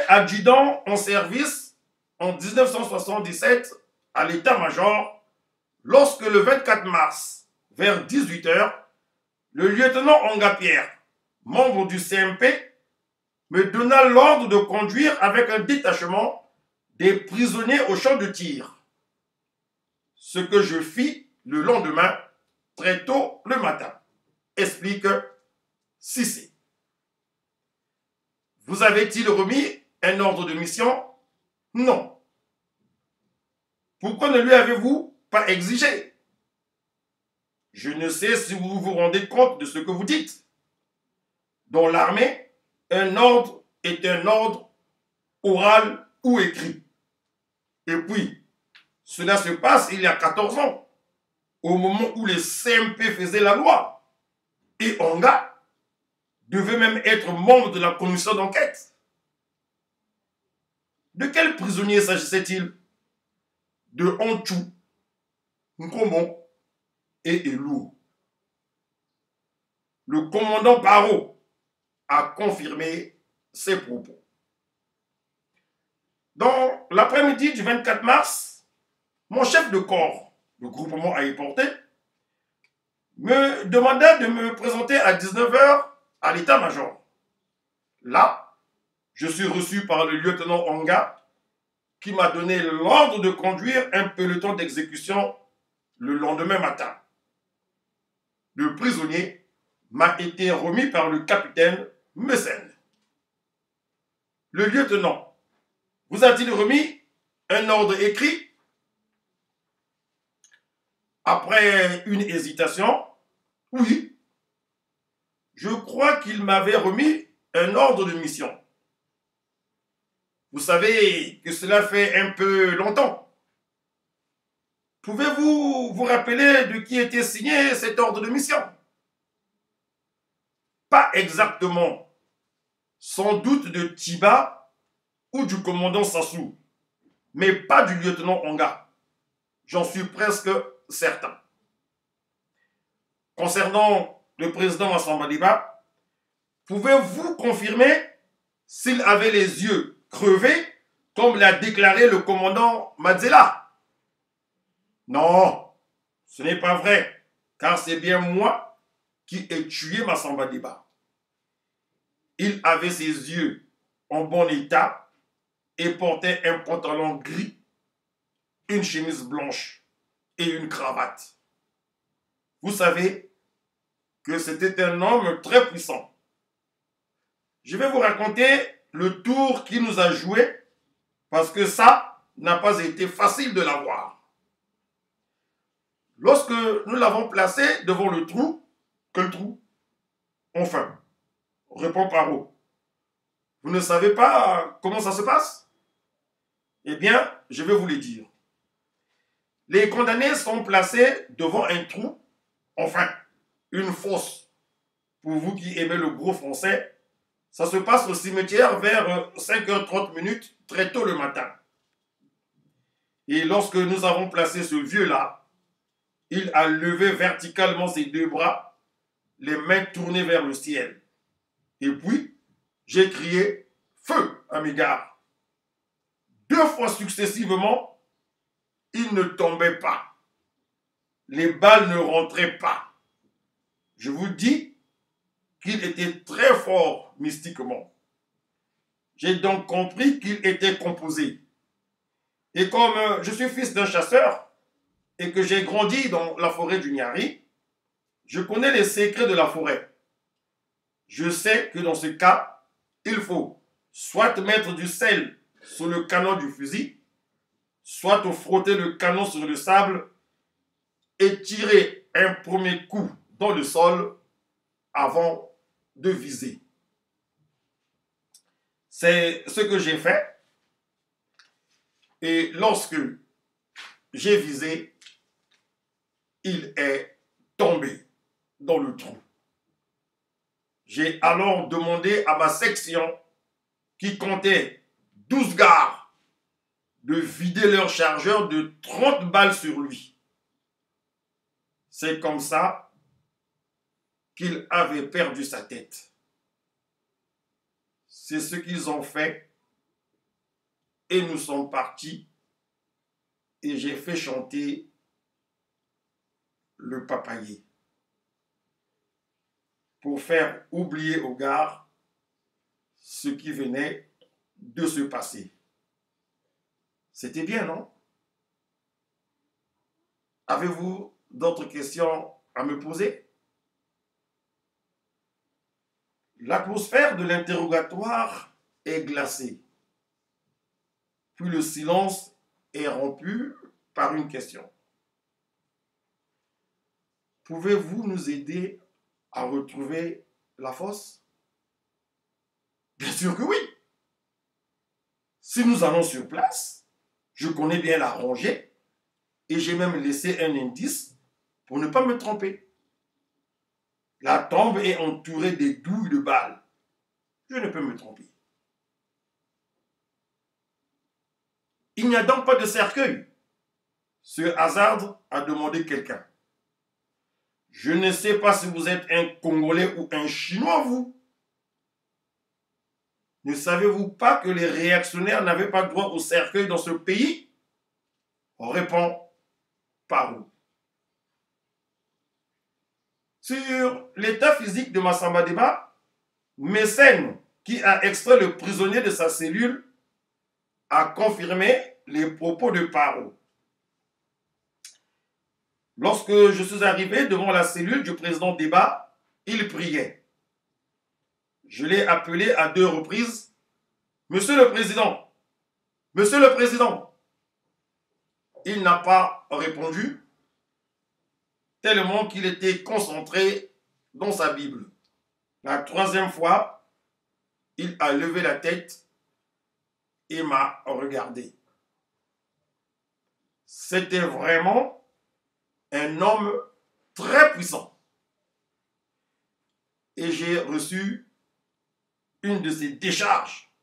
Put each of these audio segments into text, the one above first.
adjudant en service en 1977 à l'état-major lorsque le 24 mars, vers 18 h, le lieutenant Onga Pierre, membre du CMP, me donna l'ordre de conduire avec un détachement des prisonniers au champ de tir. Ce que je fis le lendemain, très tôt le matin, explique Cissé. Vous avez-il remis un ordre de mission? Non. Pourquoi ne lui avez-vous pas exigé? Je ne sais si vous vous rendez compte de ce que vous dites. Dans l'armée, un ordre est un ordre oral ou écrit. Et puis, cela se passe il y a 14 ans, au moment où les CMP faisaient la loi. Et Onga devait même être membre de la commission d'enquête. De quel prisonnier s'agissait-il? De Onchu, Nkomon et Elou. Le commandant Paro a confirmé ses propos. Dans l'après-midi du 24 mars, mon chef de corps, le groupement à y porter, me demanda de me présenter à 19 h à l'état-major. Là, je suis reçu par le lieutenant Onga qui m'a donné l'ordre de conduire un peloton d'exécution le lendemain matin. Le prisonnier m'a été remis par le capitaine Messen. Le lieutenant vous a-t-il remis un ordre écrit? Après une hésitation, oui. Je crois qu'il m'avait remis un ordre de mission. Vous savez que cela fait un peu longtemps. Pouvez-vous vous rappeler de qui était signé cet ordre de mission? Pas exactement. Sans doute de Tiba ou du commandant Sassou, mais pas du lieutenant Onga. J'en suis presque certain. Concernant le président Massamba Diba, pouvez-vous confirmer s'il avait les yeux crevés, comme l'a déclaré le commandant Madzela? Non, ce n'est pas vrai, car c'est bien moi qui ai tué Massamba Diba. Il avait ses yeux en bon état et portait un pantalon gris, une chemise blanche et une cravate. Vous savez que c'était un homme très puissant. Je vais vous raconter le tour qu'il nous a joué parce que ça n'a pas été facile de l'avoir. Lorsque nous l'avons placé devant le trou, quel trou? Enfin, répond Paro. Vous ne savez pas comment ça se passe? Eh bien, je vais vous le dire. Les condamnés sont placés devant un trou, enfin, une fosse. Pour vous qui aimez le gros français, ça se passe au cimetière vers 5h30, très tôt le matin. Et lorsque nous avons placé ce vieux-là, il a levé verticalement ses deux bras, les mains tournées vers le ciel. Et puis, j'ai crié « Feu » à mes gardes. 2 fois successivement, il ne tombait pas. Les balles ne rentraient pas. Je vous dis qu'il était très fort mystiquement. J'ai donc compris qu'il était composé. Et comme je suis fils d'un chasseur et que j'ai grandi dans la forêt du Niari, je connais les secrets de la forêt. Je sais que dans ce cas, il faut soit mettre du sel sur le canon du fusil, soit frotter le canon sur le sable et tirer un premier coup dans le sol avant de viser. C'est ce que j'ai fait. Et lorsque j'ai visé, il est tombé dans le trou. J'ai alors demandé à ma section, qui comptait 12 gars, de vider leur chargeur de 30 balles sur lui. C'est comme ça qu'il avait perdu sa tête. C'est ce qu'ils ont fait et nous sommes partis et j'ai fait chanter le papayer pour faire oublier au gars ce qui venait de se passer. C'était bien, non? Avez-vous d'autres questions à me poser? L'atmosphère de l'interrogatoire est glacée. Puis le silence est rompu par une question. Pouvez-vous nous aider à retrouver la fosse? Bien sûr que oui. Si nous allons sur place, je connais bien la rangée et j'ai même laissé un indice pour ne pas me tromper. La tombe est entourée des douilles de balles. Je ne peux me tromper. Il n'y a donc pas de cercueil. Se hasarde à demander quelqu'un. Je ne sais pas si vous êtes un Congolais ou un Chinois, vous. Ne savez-vous pas que les réactionnaires n'avaient pas droit au cercueil dans ce pays? On répond par où? Sur l'état physique de Massamba Deba, Mécène, qui a extrait le prisonnier de sa cellule, a confirmé les propos de Paro. Lorsque je suis arrivé devant la cellule du président Deba, il priait. Je l'ai appelé à 2 reprises. Monsieur le Président, Monsieur le Président. Il n'a pas répondu, tellement qu'il était concentré dans sa Bible. La 3e fois, il a levé la tête et m'a regardé. C'était vraiment un homme très puissant. Et j'ai reçu une de ses décharges.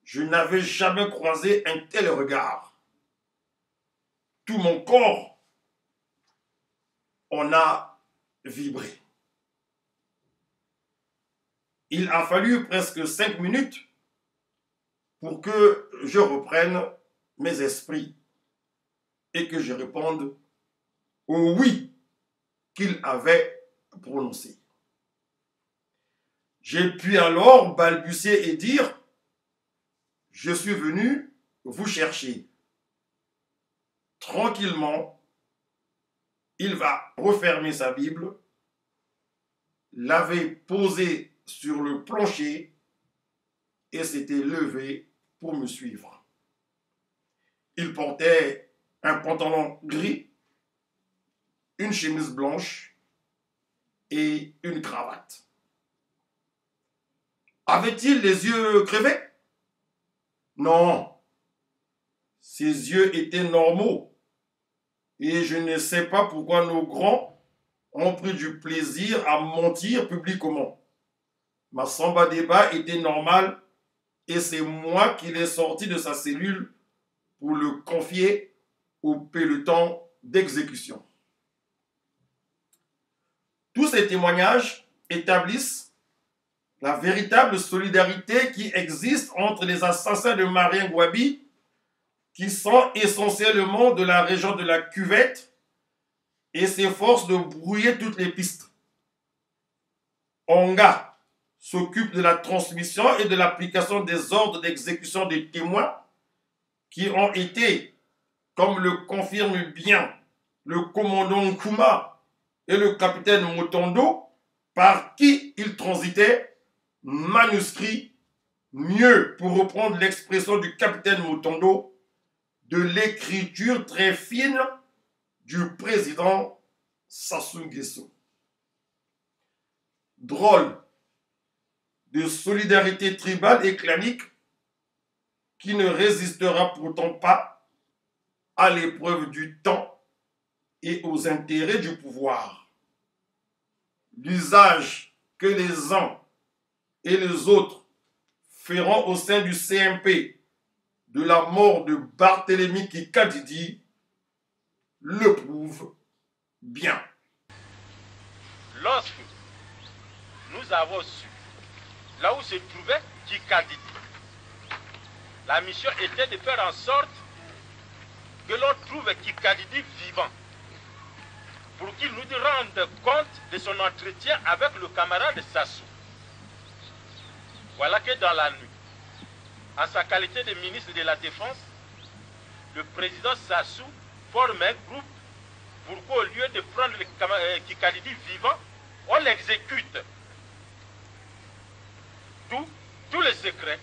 Je n'avais jamais croisé un tel regard. Tout mon corps en a vibré. Il a fallu presque 5 minutes pour que je reprenne mes esprits et que je réponde au oui qu'il avait prononcé. J'ai pu alors balbutier et dire: je suis venu vous chercher. Tranquillement, il va refermer sa Bible, l'avait posée sur le plancher et s'était levé pour me suivre. Il portait un pantalon gris, une chemise blanche et une cravate. Avait-il les yeux crevés? Non. Ses yeux étaient normaux. Et je ne sais pas pourquoi nos grands ont pris du plaisir à mentir publiquement. Massamba Deba était normal et c'est moi qui l'ai sorti de sa cellule pour le confier au peloton d'exécution. Tous ces témoignages établissent la véritable solidarité qui existe entre les assassins de Marien Gouabi, qui sont essentiellement de la région de la Cuvette, et s'efforcent de brouiller toutes les pistes. Onga s'occupe de la transmission et de l'application des ordres d'exécution des témoins qui ont été, comme le confirment bien le commandant Nkouma et le capitaine Motondo, par qui il transitait, manuscrits, mieux, pour reprendre l'expression du capitaine Motondo, de l'écriture très fine du président Sassou Nguesso. Drôle de solidarité tribale et clanique qui ne résistera pourtant pas à l'épreuve du temps et aux intérêts du pouvoir. L'usage que les uns et les autres feront au sein du CMP de la mort de Barthélemy Kikadidi le prouve bien. Lorsque nous avons su là où se trouvait Kikadidi, La mission était de faire en sorte que l'on trouve Kikadidi vivant, pour qu'il nous rende compte de son entretien avec le camarade Sassou. Voilà que dans la nuit, en sa qualité de ministre de la Défense, le président Sassou forme un groupe pour qu'au lieu de prendre le Kikadidi vivant, on l'exécute. Tous les secrets